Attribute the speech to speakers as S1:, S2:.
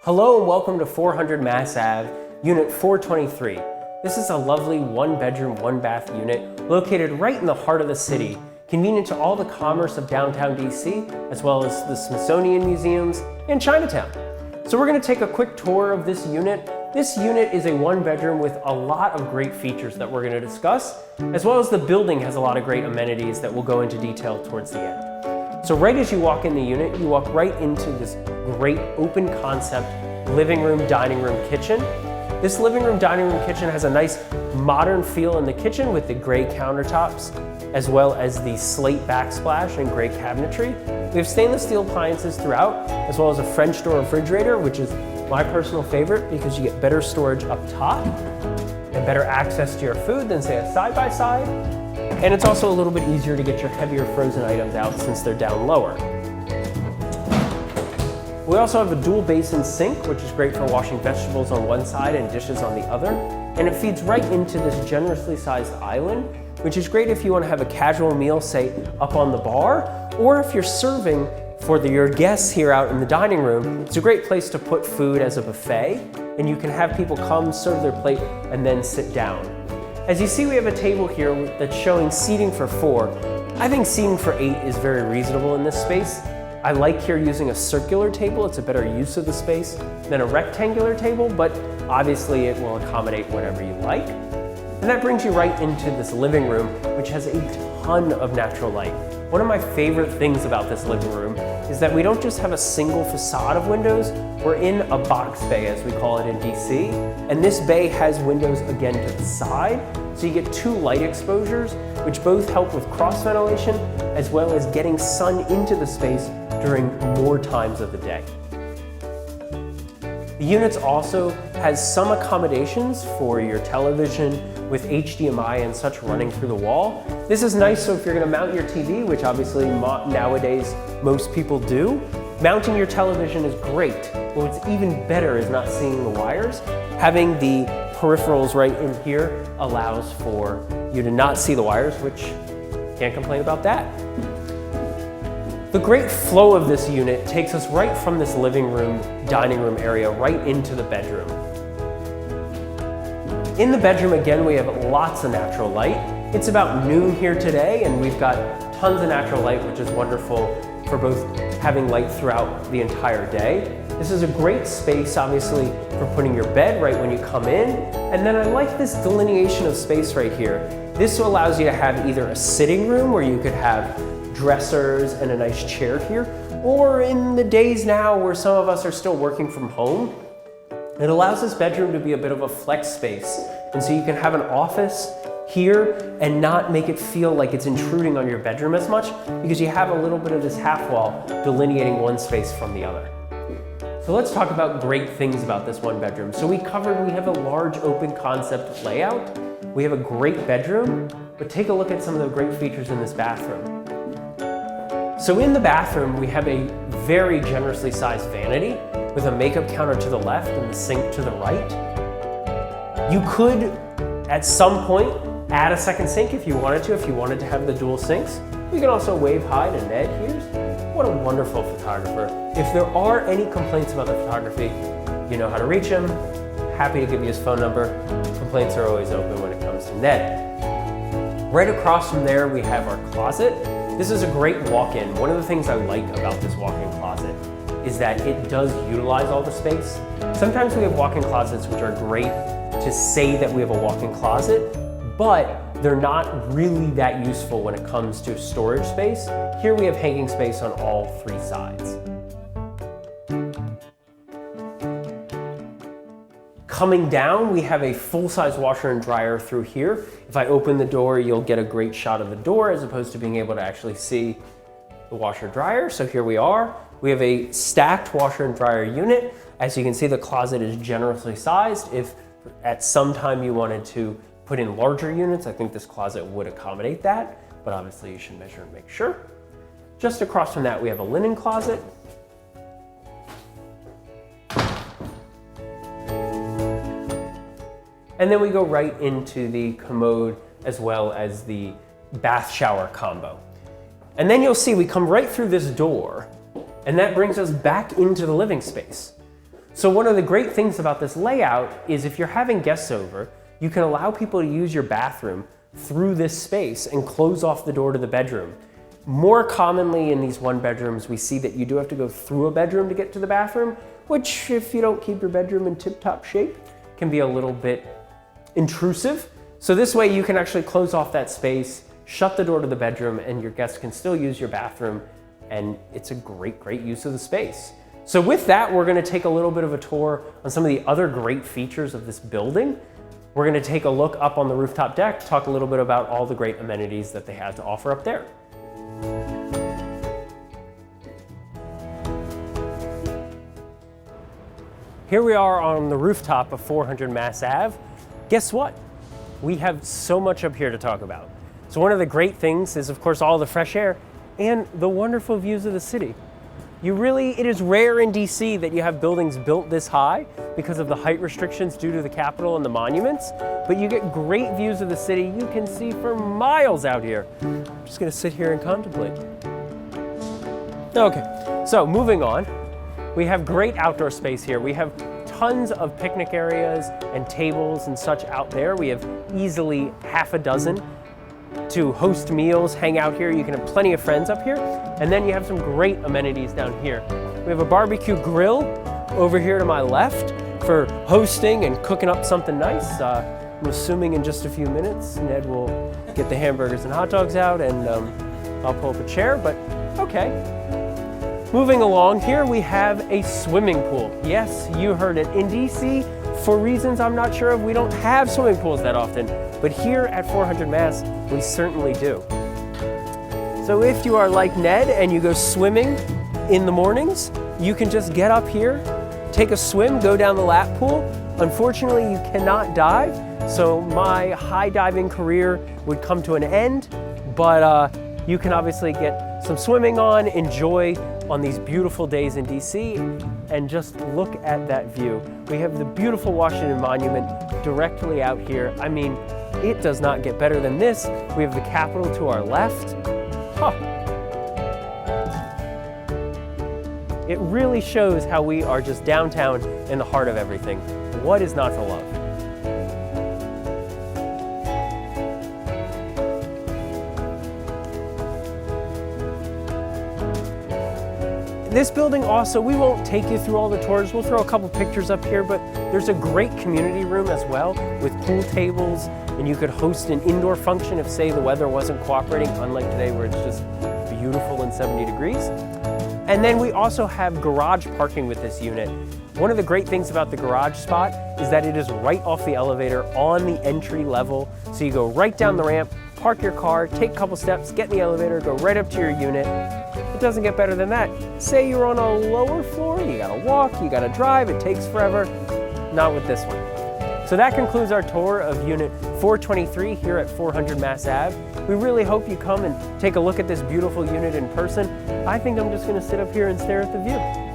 S1: Hello and welcome to 400 Mass Ave, Unit 423. This is a lovely one-bedroom, one-bath unit located right in the heart of the city, convenient to all the commerce of downtown DC, as well as the Smithsonian Museums and Chinatown. So we're going to take a quick tour of this unit. This unit is a one-bedroom with a lot of great features that we're going to discuss, as well as the building has a lot of great amenities that we'll go into detail towards the end. So right as you walk in the unit, you walk right into this great open concept living room, dining room, kitchen. This living room, dining room, kitchen has a nice modern feel in the kitchen with the gray countertops, as well as the slate backsplash and gray cabinetry. We have stainless steel appliances throughout, as well as a French door refrigerator, which is my personal favorite because you get better storage up top and better access to your food than, say, a side-by-side. And it's also a little bit easier to get your heavier frozen items out since they're down lower. We also have a dual basin sink, which is great for washing vegetables on one side and dishes on the other. And it feeds right into this generously sized island, which is great if you want to have a casual meal, say, up on the bar, or if you're serving for your guests here out in the dining room. It's a great place to put food as a buffet, and you can have people come, serve their plate, and then sit down. As you see, we have a table here that's showing seating for 4. I think seating for 8 is very reasonable in this space. I like here using a circular table. It's a better use of the space than a rectangular table, but obviously it will accommodate whatever you like. And that brings you right into this living room, which has a ton of natural light. One of my favorite things about this living room is that we don't just have a single facade of windows, we're in a box bay, as we call it in DC. And this bay has windows again to the side, so you get 2 light exposures, which both help with cross ventilation, as well as getting sun into the space during more times of the day. The unit also has some accommodations for your television with HDMI and such running through the wall. This is nice, so if you're gonna mount your TV, which obviously nowadays most people do, mounting your television is great. What's even better is not seeing the wires. Having the peripherals right in here allows for you to not see the wires, which can't complain about that. The great flow of this unit takes us right from this living room, dining room area right into the bedroom. In the bedroom, again, we have lots of natural light. It's about noon here today, and we've got tons of natural light, which is wonderful for both having light throughout the entire day. This is a great space, obviously, for putting your bed right when you come in. And then I like this delineation of space right here. This allows you to have either a sitting room where you could have dressers and a nice chair here, or in the days now where some of us are still working from home, it allows this bedroom to be a bit of a flex space. And so you can have an office here and not make it feel like it's intruding on your bedroom as much, because you have a little bit of this half wall delineating one space from the other. So let's talk about great things about this one bedroom. So we have a large open concept layout. We have a great bedroom, but take a look at some of the great features in this bathroom. So in the bathroom, we have a very generously sized vanity with a makeup counter to the left and the sink to the right. You could, at some point, add a second sink if you wanted to have the dual sinks. We can also wave hi to Ned here. What a wonderful photographer. If there are any complaints about the photography, you know how to reach him. Happy to give you his phone number. Complaints are always open when it comes to Ned. Right across from there, we have our closet. This is a great walk-in. One of the things I like about this walk-in closet is that it does utilize all the space. Sometimes we have walk-in closets which are great to say that we have a walk-in closet, but they're not really that useful when it comes to storage space. Here we have hanging space on all 3 sides. Coming down, we have a full-size washer and dryer through here. If I open the door, you'll get a great shot of the door as opposed to being able to actually see the washer dryer. So here we are. We have a stacked washer and dryer unit. As you can see, the closet is generously sized. If at some time you wanted to put in larger units, I think this closet would accommodate that, but obviously you should measure and make sure. Just across from that, we have a linen closet. And then we go right into the commode as well as the bath shower combo. And then you'll see we come right through this door, and that brings us back into the living space. So one of the great things about this layout is if you're having guests over, you can allow people to use your bathroom through this space and close off the door to the bedroom. More commonly in these one bedrooms, we see that you do have to go through a bedroom to get to the bathroom, which if you don't keep your bedroom in tip-top shape, can be a little bit intrusive. So this way you can actually close off that space, shut the door to the bedroom, and your guests can still use your bathroom, and it's a great, great use of the space. So with that, we're gonna take a little bit of a tour on some of the other great features of this building. We're gonna take a look up on the rooftop deck, talk a little bit about all the great amenities that they have to offer up there. Here we are on the rooftop of 400 Mass Ave. Guess what? We have so much up here to talk about. So one of the great things is, of course, all the fresh air and the wonderful views of the city. It is rare in DC that you have buildings built this high because of the height restrictions due to the Capitol and the monuments, but you get great views of the city you can see for miles out here. I'm just gonna sit here and contemplate. Okay, so moving on, we have great outdoor space here. We have tons of picnic areas and tables and such out there. We have easily half a dozen to host meals, hang out here. You can have plenty of friends up here. And then you have some great amenities down here. We have a barbecue grill over here to my left for hosting and cooking up something nice. I'm assuming in just a few minutes, Ned will get the hamburgers and hot dogs out and I'll pull up a chair, but okay. Moving along here, we have a swimming pool. Yes, you heard it. In DC, for reasons I'm not sure of, we don't have swimming pools that often, but here at 400 Mass, we certainly do. So if you are like Ned and you go swimming in the mornings, you can just get up here, take a swim, go down the lap pool. Unfortunately, you cannot dive, so my high diving career would come to an end, but you can obviously get some swimming on, enjoy on these beautiful days in DC, and just look at that view. We have the beautiful Washington Monument directly out here. I mean, it does not get better than this. We have the Capitol to our left. Huh. It really shows how we are just downtown in the heart of everything. What is not to love? This building also, we won't take you through all the tours. We'll throw a couple pictures up here, but there's a great community room as well with pool tables, and you could host an indoor function if, say, the weather wasn't cooperating, unlike today where it's just beautiful and 70 degrees. And then we also have garage parking with this unit. One of the great things about the garage spot is that it is right off the elevator on the entry level. So you go right down the ramp, park your car, take a couple steps, get in the elevator, go right up to your unit. It doesn't get better than that. Say you're on a lower floor, you gotta walk, you gotta drive, it takes forever. Not with this one. So that concludes our tour of Unit 423 here at 400 Mass Ave. We really hope you come and take a look at this beautiful unit in person. I think I'm just gonna sit up here and stare at the view.